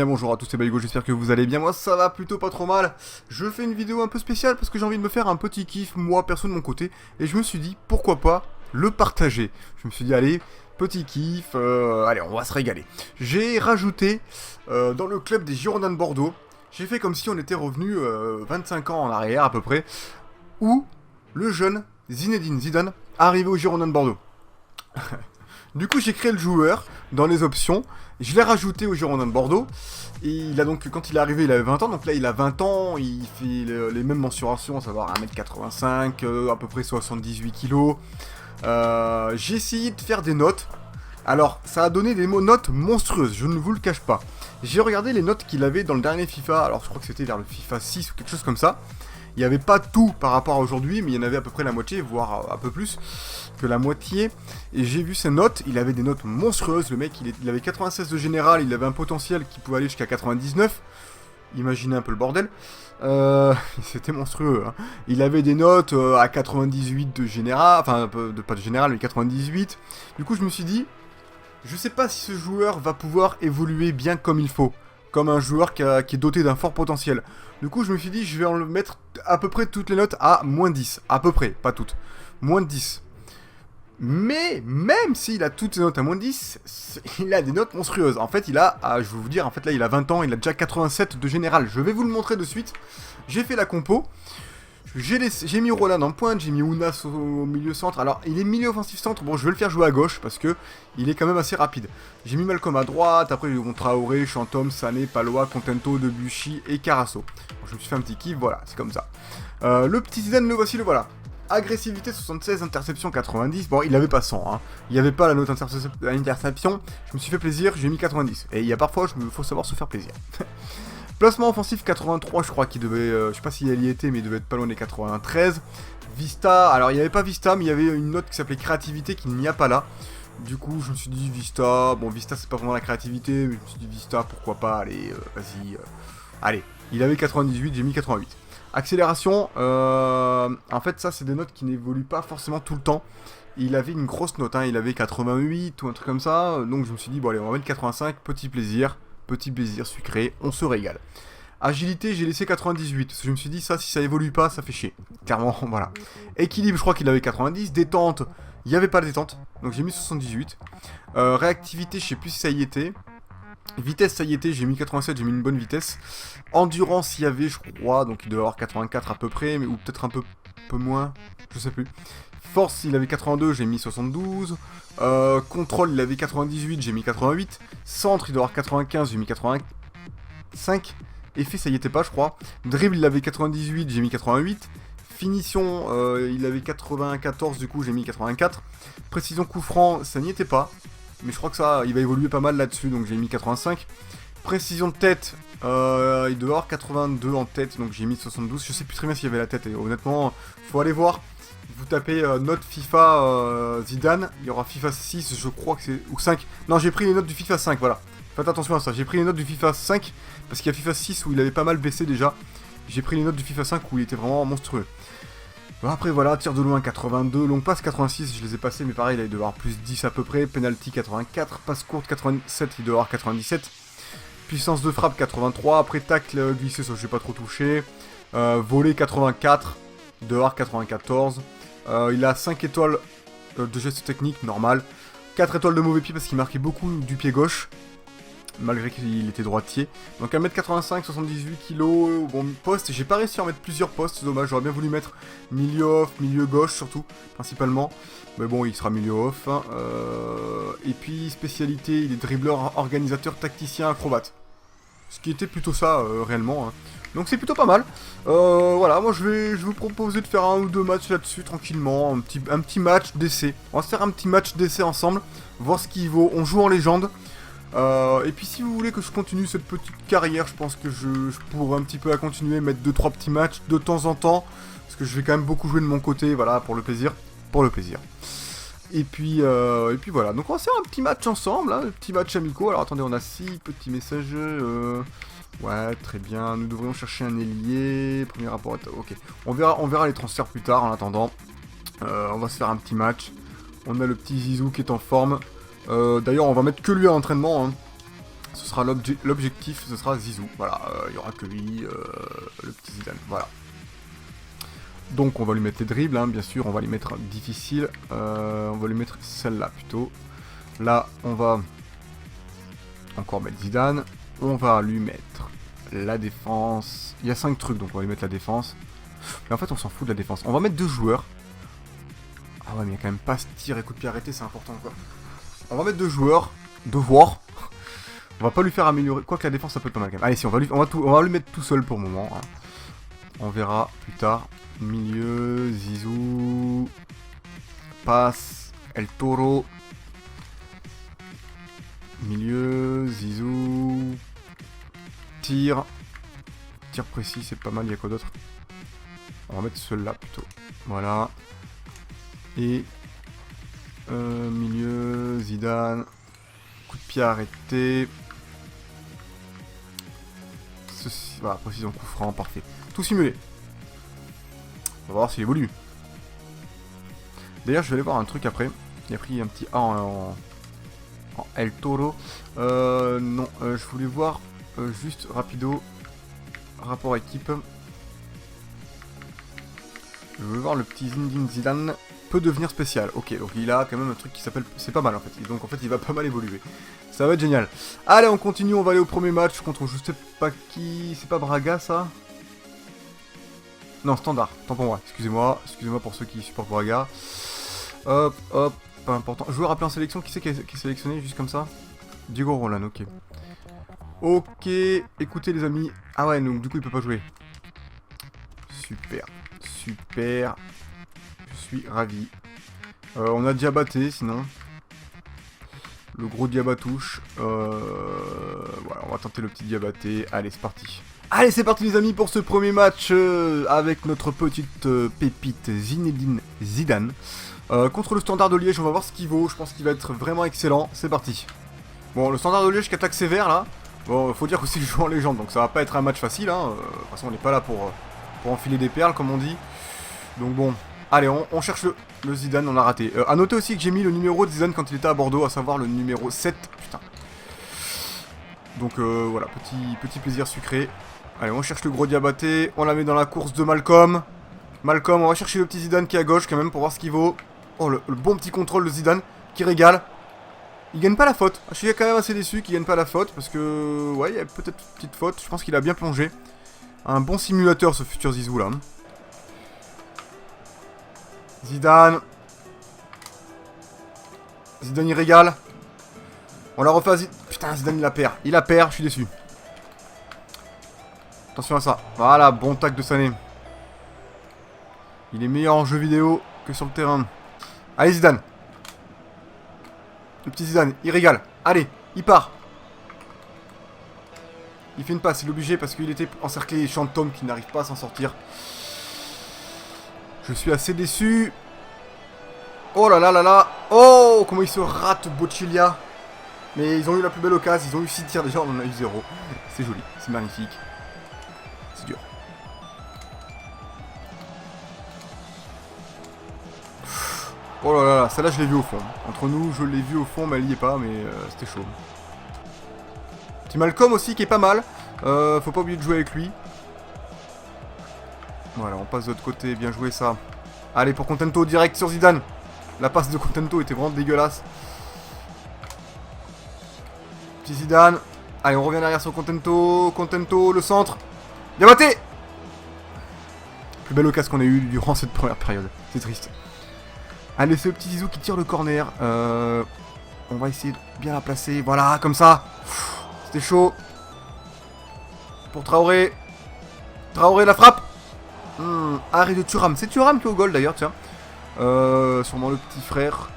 bien bonjour à tous, c'est Baligo, j'espère que vous allez bien, moi ça va plutôt pas trop mal. Je fais une vidéo un peu spéciale parce que j'ai envie de me faire un petit kiff, moi perso de mon côté, et je me suis dit, pourquoi pas le partager. Je me suis dit, allez, petit kiff, allez, on va se régaler. J'ai rajouté dans le club des Girondins de Bordeaux, j'ai fait comme si on était revenu 25 ans en arrière à peu près, où le jeune Zinedine Zidane arrivait aux Girondins de Bordeaux. Du coup, j'ai créé le joueur dans les options, je l'ai rajouté au Girondins de Bordeaux, et il a donc, quand il est arrivé, il avait 20 ans, donc là il a 20 ans, il fait les mêmes mensurations, à savoir 1m85, à peu près 78 kg. J'ai essayé de faire des notes, alors ça a donné des notes monstrueuses, je ne vous le cache pas. J'ai regardé les notes qu'il avait dans le dernier FIFA, alors je crois que c'était vers le FIFA 6 ou quelque chose comme ça. Il n'y avait pas tout par rapport à aujourd'hui, mais il y en avait à peu près la moitié, voire un peu plus que la moitié. Et j'ai vu ses notes, il avait des notes monstrueuses. Le mec, il avait 96 de général, il avait un potentiel qui pouvait aller jusqu'à 99. Imaginez un peu le bordel. C'était monstrueux. Hein. Il avait des notes à 98 de général, enfin pas de général, mais 98. Du coup, je me suis dit, je sais pas si ce joueur va pouvoir évoluer bien comme il faut. Comme un joueur qui est doté d'un fort potentiel. Du coup, je me suis dit, je vais en mettre à peu près toutes les notes à moins 10. À peu près, pas toutes. Moins 10. Mais, même s'il a toutes ses notes à moins 10, il a des notes monstrueuses. En fait, il a, je vais vous dire, en fait, là, il a 20 ans, il a déjà 87 de général. Je vais vous le montrer de suite. J'ai fait la compo. J'ai mis Roland en pointe, j'ai mis Ounas au milieu centre. Alors, il est milieu offensif centre. Bon, je vais le faire jouer à gauche parce que il est quand même assez rapide. J'ai mis Malcolm à droite. Après, j'ai mis Traoré, Chantom, Sané, Palois, Contento, Debuchy et Carasso. Bon, je me suis fait un petit kiff, voilà, c'est comme ça. Le petit Zidane, le voici, le voilà. Agressivité 76, interception 90. Bon, il avait pas 100, hein. Il n'y avait pas la note interception. Je me suis fait plaisir, j'ai mis 90. Et il y a parfois, faut savoir se faire plaisir. Placement offensif 83, je crois qu'il devait, je sais pas s'il y était, mais il devait être pas loin des 93. Vista, alors il n'y avait pas Vista, mais il y avait une note qui s'appelait créativité qui n'y a pas là. Du coup, je me suis dit Vista, bon Vista c'est pas vraiment la créativité, mais je me suis dit Vista, pourquoi pas, allez, vas-y. Allez, il avait 98, j'ai mis 88. Accélération, en fait ça c'est des notes qui n'évoluent pas forcément tout le temps. Il avait une grosse note, hein, il avait 88 ou un truc comme ça, donc je me suis dit bon allez on va mettre 85, petit plaisir sucré, on se régale. Agilité, j'ai laissé 98, parce que je me suis dit ça, si ça évolue pas, ça fait chier. Clairement, voilà. Équilibre, je crois qu'il avait 90. Détente, il n'y avait pas de détente, donc j'ai mis 78. Réactivité, je sais plus si ça y était. Vitesse, ça y était, j'ai mis 87, j'ai mis une bonne vitesse. Endurance, il y avait, je crois, donc il devait avoir 84 à peu près, mais, ou peut-être un peu moins, je sais plus. Force, il avait 82, j'ai mis 72. Contrôle, il avait 98, j'ai mis 88. Centre, il doit avoir 95, j'ai mis 85. Effet, ça y était pas, je crois. Dribble, il avait 98, j'ai mis 88. Finition, il avait 94, du coup, j'ai mis 84. Précision coup franc, ça n'y était pas. Mais je crois que ça, il va évoluer pas mal là-dessus, donc j'ai mis 85. Précision de tête, il doit avoir 82 en tête, donc j'ai mis 72. Je sais plus très bien s'il y avait la tête, et honnêtement, faut aller voir. Vous tapez note FIFA Zidane, il y aura FIFA 6, je crois que c'est... ou 5. Non, j'ai pris les notes du FIFA 5, voilà. Faites attention à ça, j'ai pris les notes du FIFA 5, parce qu'il y a FIFA 6 où il avait pas mal baissé déjà. J'ai pris les notes du FIFA 5 où il était vraiment monstrueux. Bon, après voilà, tir de loin 82, longue passe 86, je les ai passés, mais pareil, là il doit avoir plus 10 à peu près. Penalty 84, passe courte 87, il doit avoir 97. Puissance de frappe 83, après tacle glissé, ça j'ai pas trop touché. Volley 84, il doit avoir 94. Il a 5 étoiles de geste technique, normal. 4 étoiles de mauvais pied parce qu'il marquait beaucoup du pied gauche. Malgré qu'il était droitier. Donc 1m85, 78 kg, bon poste. J'ai pas réussi à en mettre plusieurs postes, c'est dommage. J'aurais bien voulu mettre milieu off, milieu gauche surtout, principalement. Mais bon, il sera milieu off. Hein. Et puis spécialité, il est dribbleur, organisateur, tacticien, acrobate. Ce qui était plutôt ça réellement. Hein. Donc c'est plutôt pas mal. Voilà, moi je vais vous proposer de faire un ou deux matchs là-dessus tranquillement. Un petit match d'essai. On va se faire un petit match d'essai ensemble. Voir ce qu'il vaut. On joue en légende. Et puis si vous voulez que je continue cette petite carrière, je pense que je pourrais un petit peu la continuer, mettre 2-3 petits matchs de temps en temps. Parce que je vais quand même beaucoup jouer de mon côté, voilà, pour le plaisir. Pour le plaisir. Et puis voilà, donc on va se faire un petit match ensemble, hein, un petit match amicaux. Alors attendez, on a 6 petits messages. Ouais, très bien, nous devrions chercher un ailier. Premier rapport, ok. On verra les transferts plus tard en attendant. On va se faire un petit match. On a le petit Zizou qui est en forme. D'ailleurs, on va mettre que lui à l'entraînement. Hein. Ce sera l'objectif, ce sera Zizou. Voilà, il y aura que lui, le petit Zidane. Voilà. Donc on va lui mettre les dribbles, hein, bien sûr, on va les mettre difficiles. On va lui mettre celle-là plutôt. Là, on va encore mettre Zidane. On va lui mettre la défense. Il y a 5 trucs, donc on va lui mettre la défense. Mais en fait, on s'en fout de la défense. On va mettre 2 joueurs. Ah ouais, mais il y a quand même pas ce tir et coup de pied arrêté, c'est important quoi. On va mettre 2 joueurs. Devoir. On va pas lui faire améliorer. Quoique la défense, ça peut être pas mal quand même. Allez, si, on va lui mettre tout seul pour le moment. Hein. On verra plus tard. Milieu, Zizou. Passe. El Toro. Milieu, Zizou. Tir. Tir précis, c'est pas mal. Il y a quoi d'autre? On va mettre celui-là plutôt. Voilà. Et milieu, Zidane. Coup de pied arrêté. Ceci, voilà, précision coup franc, parfait. Tout simulé. On va voir s'il évolue. D'ailleurs, je vais aller voir un truc après. Il a pris un petit A en El Toro. Non, je voulais voir juste rapido. Rapport équipe. Je veux voir le petit Zinedine Zidane peut devenir spécial. Ok, donc il a quand même un truc qui s'appelle... C'est pas mal en fait. Et donc en fait il va pas mal évoluer. Ça va être génial. Allez, on continue, on va aller au premier match contre je sais pas qui... C'est pas Braga ça? Non, Standard. Tant pour moi. Excusez-moi. Excusez-moi pour ceux qui supportent Braga. Hop, hop. Pas important. Joueur appelé en sélection. Qui c'est qui est sélectionné juste comme ça? Diego Roland, ok. Ok. Écoutez les amis. Ah ouais, donc du coup il peut pas jouer. Super. Super. Je suis ravi. On a Diabaté sinon. Le gros Diabatouche. Voilà, on va tenter le petit Diabaté. Allez, c'est parti. Allez, c'est parti les amis pour ce premier match avec notre petite pépite Zinedine Zidane. Contre le Standard de Liège, on va voir ce qu'il vaut. Je pense qu'il va être vraiment excellent. C'est parti. Bon, le Standard de Liège qui attaque sévère là. Bon, faut dire qu'aussi il joue en légende, donc ça va pas être un match facile. Hein. De toute façon, on n'est pas là pour enfiler des perles, comme on dit. Donc bon, allez, on cherche le Zidane, on l'a raté. A noter aussi que j'ai mis le numéro de Zidane quand il était à Bordeaux, à savoir le numéro 7. Putain. Donc voilà, petit plaisir sucré. Allez, on cherche le gros Diabaté, on la met dans la course de Malcolm. Malcolm, on va chercher le petit Zidane qui est à gauche quand même pour voir ce qu'il vaut. Oh, le bon petit contrôle de Zidane qui régale. Il gagne pas la faute. Je suis quand même assez déçu qu'il gagne pas la faute parce que, ouais, il y a peut-être une petite faute. Je pense qu'il a bien plongé. Un bon simulateur ce futur Zizou là. Zidane. Zidane il régale. On la refait à Zidane. Putain, Zidane il la perd. Il la perd, je suis déçu. Attention à ça. Voilà, bon tac de Sané. Il est meilleur en jeu vidéo que sur le terrain. Allez Zidane. Le petit Zidane, il régale. Allez, il part. Il fait une passe, il est obligé parce qu'il était encerclé. Chantôme qui n'arrive pas à s'en sortir. Je suis assez déçu. Oh là là là là. Oh, comment il se rate Bocchiglia. Mais ils ont eu la plus belle occasion. Ils ont eu 6 tirs déjà, on en a eu 0. C'est joli, c'est magnifique. C'est dur. Oh là là là, celle-là je l'ai vue au fond. Entre nous, je l'ai vue au fond, mais elle y est pas, mais c'était chaud. Petit Malcolm aussi qui est pas mal. Faut pas oublier de jouer avec lui. Voilà, on passe de l'autre côté, bien joué ça. Allez, pour Contento, direct sur Zidane. La passe de Contento était vraiment dégueulasse. Petit Zidane. Allez, on revient derrière sur Contento. Contento, le centre. Diabaté. Plus belle occasion qu'on a eu durant cette première période. C'est triste. Allez, c'est le petit Zizou qui tire le corner. On va essayer de bien la placer. Voilà, comme ça. C'était chaud. Pour Traoré. Traoré, la frappe. Arrêt de Thuram. C'est Thuram qui est au goal d'ailleurs, tiens. Sûrement le petit frère.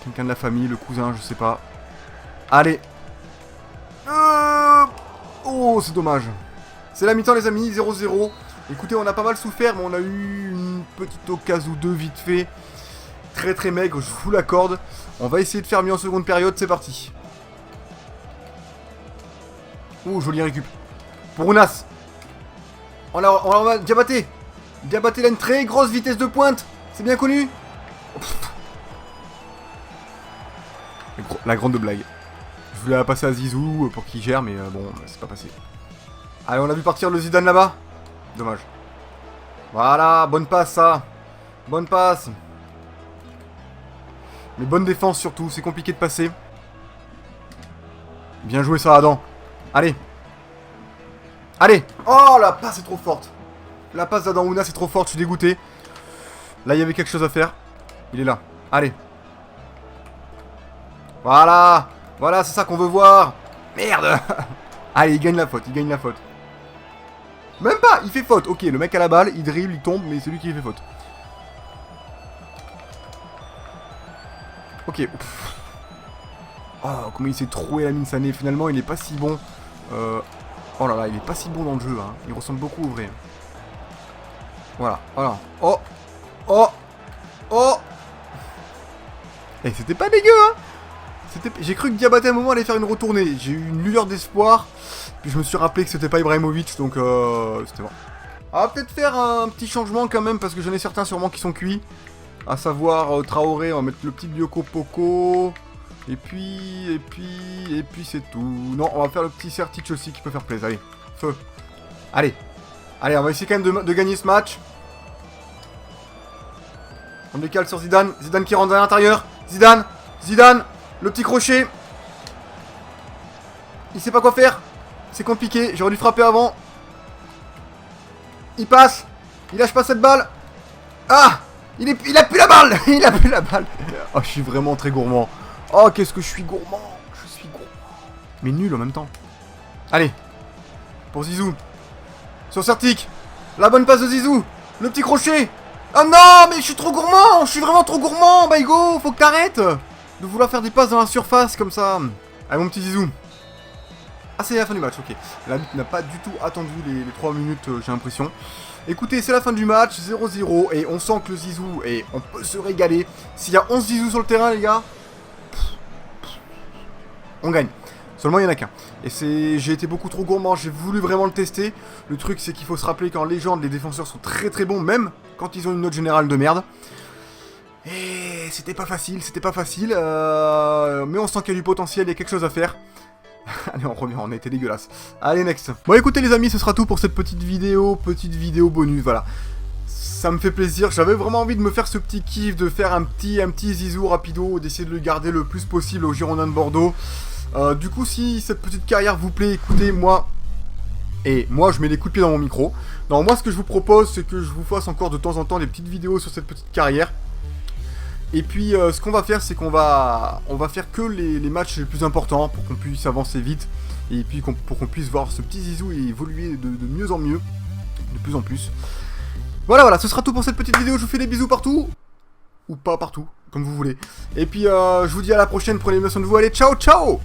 Quelqu'un de la famille, le cousin, je sais pas. Allez. Oh, c'est dommage. C'est la mi-temps, les amis, 0-0. Écoutez, on a pas mal souffert, mais on a eu une petite occasion ou deux vite fait. Très très maigre, je vous l'accorde. On va essayer de faire mieux en seconde période, c'est parti. Oh, joli récup. Pour Ounas. On l'a Diabaté. Diabaté, il a une très grosse vitesse de pointe. C'est bien connu. Oh, la grande blague. Je voulais la passer à Zizou pour qu'il gère, mais bon, c'est pas passé. Allez, on a vu partir le Zidane là-bas. Dommage. Voilà, bonne passe ça. Bonne passe. Mais bonne défense surtout, c'est compliqué de passer. Bien joué ça, Adam. Allez. Allez. Oh, la passe est trop forte. La passe d'Adam Ouna, c'est trop forte, je suis dégoûté. Là, il y avait quelque chose à faire. Il est là. Allez. Voilà. Voilà, c'est ça qu'on veut voir. Merde. Allez, il gagne la faute, il gagne la faute. Même pas, il fait faute. Ok, le mec a la balle, il dribble, il tombe, mais c'est lui qui fait faute. Ok. Oh, comment il s'est troué la mine Sané. Finalement, il est pas si bon. Oh là là, il est pas si bon dans le jeu. Hein. Il ressemble beaucoup au vrai. Voilà, voilà. Oh. Oh. Oh. Et c'était pas dégueu, hein. J'ai cru que Diabaté à un moment allait faire une retournée. J'ai eu une lueur d'espoir. Puis je me suis rappelé que c'était pas Ibrahimovic, donc c'était bon. On va peut-être faire un petit changement quand même, parce que j'en ai certains sûrement qui sont cuits. À savoir Traoré, on va mettre le petit Bioko Poco. Et puis c'est tout. Non, on va faire le petit Sertic aussi qui peut faire plaisir. Allez, feu. Allez. Allez, on va essayer quand même de gagner ce match. On décale sur Zidane. Zidane qui rentre à l'intérieur. Zidane. Zidane. Le petit crochet. Il sait pas quoi faire. C'est compliqué. J'aurais dû frapper avant. Il passe. Il lâche pas cette balle. Ah. Il a plus la balle. Il a plus la balle. Oh, je suis vraiment très gourmand. Oh, qu'est-ce que je suis gourmand. Je suis gourmand. Mais nul en même temps. Allez. Pour Zizou. Sur Sertic. La bonne passe de Zizou. Le petit crochet. Oh non, mais je suis trop gourmand. Je suis vraiment trop gourmand. Baigo, faut que t'arrêtes de vouloir faire des passes dans la surface comme ça. Allez, mon petit Zizou. Ah, c'est la fin du match, ok. L'arbitre n'a pas du tout attendu les 3 minutes, j'ai l'impression. Écoutez, c'est la fin du match, 0-0, et on sent que le Zizou, et on peut se régaler. S'il y a 11 Zizou sur le terrain, les gars, on gagne. Seulement, il n'y en a qu'un. Et j'ai été beaucoup trop gourmand, j'ai voulu vraiment le tester. Le truc, c'est qu'il faut se rappeler qu'en légende, les défenseurs sont très très bons, même quand ils ont une note générale de merde. Et c'était pas facile, mais on sent qu'il y a du potentiel, il y a quelque chose à faire. Allez, on revient, on a été dégueulasse. Allez, next. Bon, écoutez les amis, ce sera tout pour cette petite vidéo bonus, voilà. Ça me fait plaisir, j'avais vraiment envie de me faire ce petit kiff, de faire un petit Zizou rapido, d'essayer de le garder le plus possible au Girondins de Bordeaux. Du coup, si cette petite carrière vous plaît, écoutez, moi, je mets des coups de pied dans mon micro. Non, moi, ce que je vous propose, c'est que je vous fasse encore de temps en temps des petites vidéos sur cette petite carrière. Et puis ce qu'on va faire, c'est qu'on va faire que les matchs les plus importants pour qu'on puisse avancer vite. Et puis pour qu'on puisse voir ce petit Zizou évoluer de mieux en mieux, de plus en plus. Voilà, ce sera tout pour cette petite vidéo. Je vous fais des bisous partout. Ou pas partout, comme vous voulez. Et puis je vous dis à la prochaine, prenez bien soin de vous. Allez, ciao, ciao!